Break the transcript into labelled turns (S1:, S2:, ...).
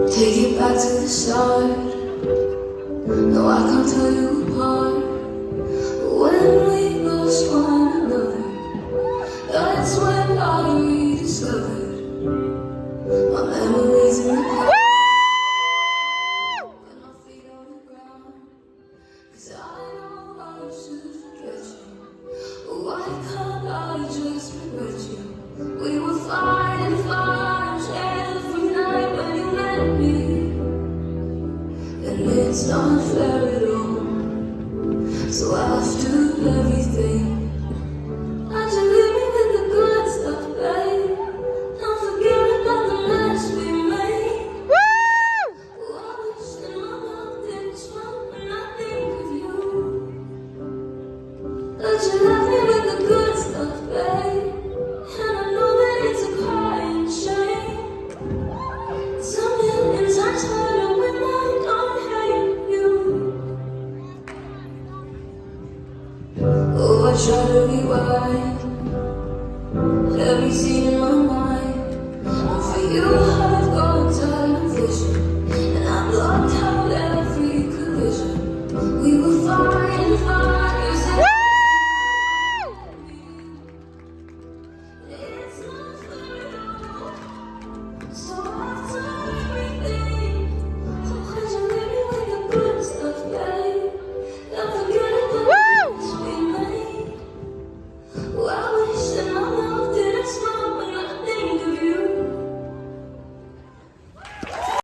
S1: Take it back to the start. No, I can't tell you apart. When we lost one another, that's when I rediscovered my memories in the past. When my feet on the ground, 'cause I know I should forget you. Why can't I just regret you? We were fighting fires every night when you met me, and it's not fair at all. So after everything, how'd you leave me with the good stuff, babe? Don't forget about the mess we made. Oh, I wish that my mouth didn't smoke when I think of you. But you left me with the good stuff, babe, and I know that it's a crying shame. Some million times harder when I don't hate you. Oh, I try to rewind every scene in my mind, and for you